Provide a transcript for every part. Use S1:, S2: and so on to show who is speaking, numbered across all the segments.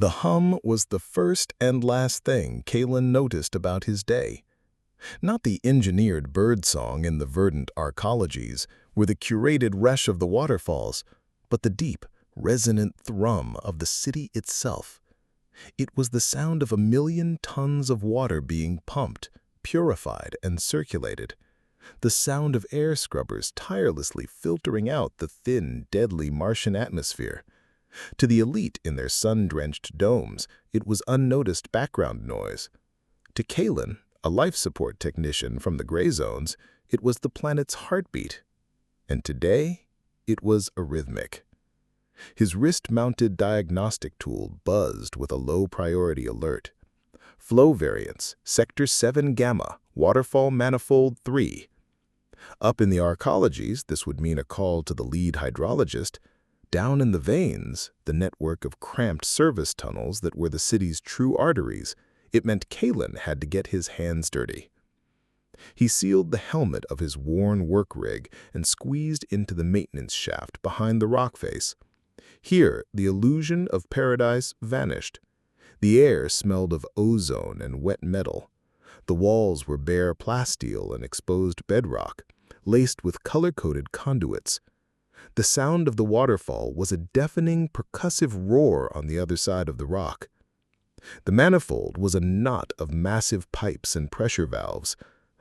S1: The hum was the first and last thing Caelan noticed about his day. Not the engineered birdsong in the verdant arcologies, or the curated rush of the waterfalls, but the deep, resonant thrum of the city itself. It was the sound of 1,000,000 tons of water being pumped, purified, and circulated. The sound of air scrubbers tirelessly filtering out the thin, deadly Martian atmosphere. To the elite in their sun-drenched domes, it was unnoticed background noise. To Caelan, a life support technician from the gray zones, it was the planet's heartbeat. And today, it was arrhythmic. His wrist-mounted diagnostic tool buzzed with a low-priority alert. Flow variance, Sector 7 Gamma, Waterfall Manifold 3. Up in the arcologies, this would mean a call to the lead hydrologist. Down in the veins, the network of cramped service tunnels that were the city's true arteries, it meant Caelan had to get his hands dirty. He sealed the helmet of his worn work rig and squeezed into the maintenance shaft behind the rock face. Here, the illusion of paradise vanished. The air smelled of ozone and wet metal. The walls were bare plasteel and exposed bedrock, laced with color-coded conduits. The sound of the waterfall was a deafening, percussive roar on the other side of the rock. The manifold was a knot of massive pipes and pressure valves.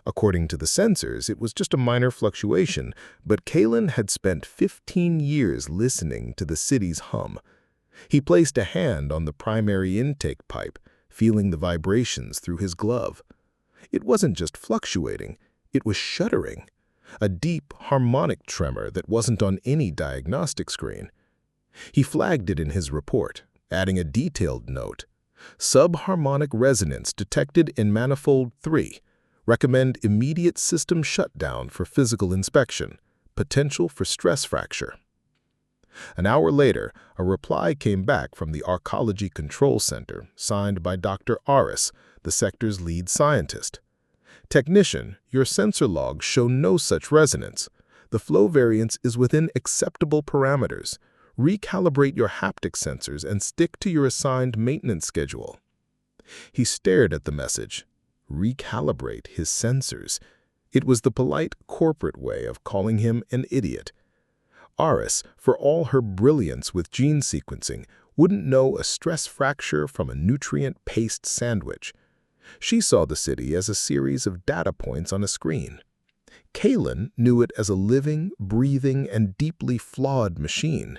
S1: According to the sensors, it was just a minor fluctuation, but Caelan had spent 15 years listening to the city's hum. He placed a hand on the primary intake pipe, feeling the vibrations through his glove. It wasn't just fluctuating, it was shuddering. A deep, harmonic tremor that wasn't on any diagnostic screen. He flagged it in his report, adding a detailed note. Subharmonic resonance detected in manifold 3. Recommend immediate system shutdown for physical inspection. Potential for stress fracture. An hour later, a reply came back from the Arcology Control Center, signed by Dr. Aris, the sector's lead scientist. Technician, your sensor logs show no such resonance. The flow variance is within acceptable parameters. Recalibrate your haptic sensors and stick to your assigned maintenance schedule. He stared at the message. Recalibrate his sensors. It was the polite corporate way of calling him an idiot. Aris, for all her brilliance with gene sequencing, wouldn't know a stress fracture from a nutrient paste sandwich. She saw the city as a series of data points on a screen. Caelan knew it as a living, breathing, and deeply flawed machine.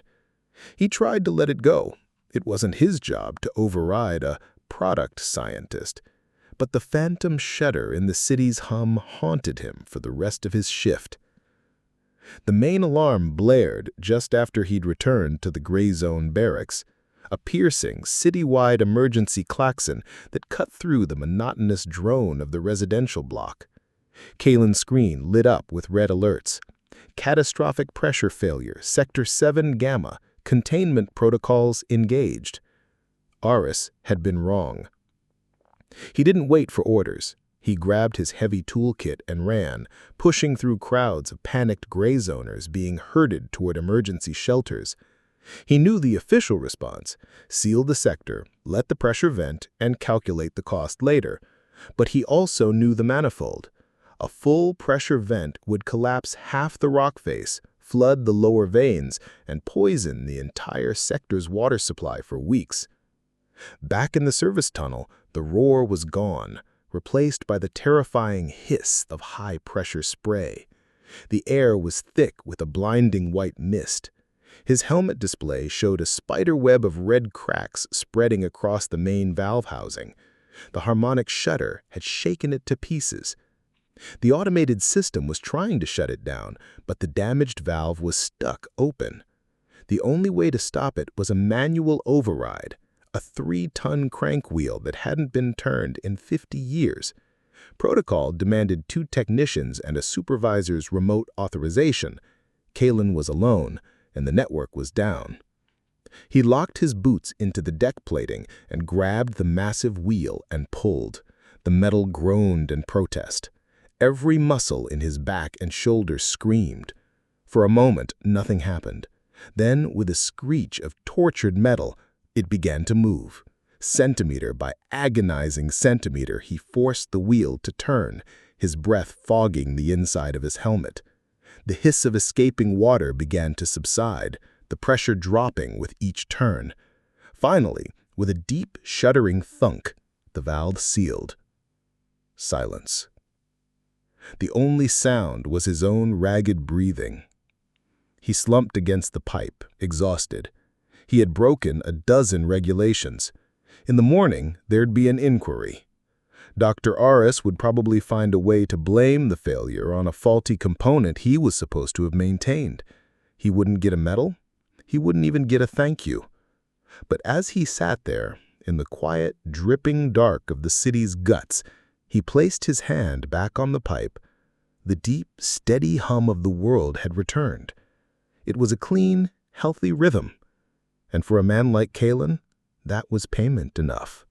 S1: He tried to let it go. It wasn't his job to override a product scientist. But the phantom shudder in the city's hum haunted him for the rest of his shift. The main alarm blared just after he'd returned to the gray zone barracks. A piercing, citywide emergency klaxon that cut through the monotonous drone of the residential block. Caelan's screen lit up with red alerts. Catastrophic pressure failure, Sector 7 Gamma, containment protocols engaged. Aris had been wrong. He didn't wait for orders. He grabbed his heavy toolkit and ran, pushing through crowds of panicked gray zoners being herded toward emergency shelters. He knew the official response: seal the sector, let the pressure vent, and calculate the cost later. But he also knew the manifold. A full pressure vent would collapse half the rock face, flood the lower veins, and poison the entire sector's water supply for weeks. Back in the service tunnel, the roar was gone, replaced by the terrifying hiss of high-pressure spray. The air was thick with a blinding white mist. His helmet display showed a spider web of red cracks spreading across the main valve housing. The harmonic shutter had shaken it to pieces. The automated system was trying to shut it down, but the damaged valve was stuck open. The only way to stop it was a manual override, a 3-ton crank wheel that hadn't been turned in 50 years. Protocol demanded 2 technicians and a supervisor's remote authorization. Caelan was alone, and the network was down. He locked his boots into the deck plating and grabbed the massive wheel and pulled. The metal groaned in protest. Every muscle in his back and shoulders screamed. For a moment, nothing happened. Then, with a screech of tortured metal, it began to move. Centimeter by agonizing centimeter, he forced the wheel to turn, his breath fogging the inside of his helmet. The hiss of escaping water began to subside, the pressure dropping with each turn. Finally, with a deep, shuddering thunk, the valve sealed. Silence. The only sound was his own ragged breathing. He slumped against the pipe, exhausted. He had broken a dozen regulations. In the morning, there'd be an inquiry. Dr. Aris would probably find a way to blame the failure on a faulty component he was supposed to have maintained. He wouldn't get a medal. He wouldn't even get a thank you. But as he sat there, in the quiet, dripping dark of the city's guts, he placed his hand back on the pipe. The deep, steady hum of the world had returned. It was a clean, healthy rhythm. And for a man like Caelan, that was payment enough.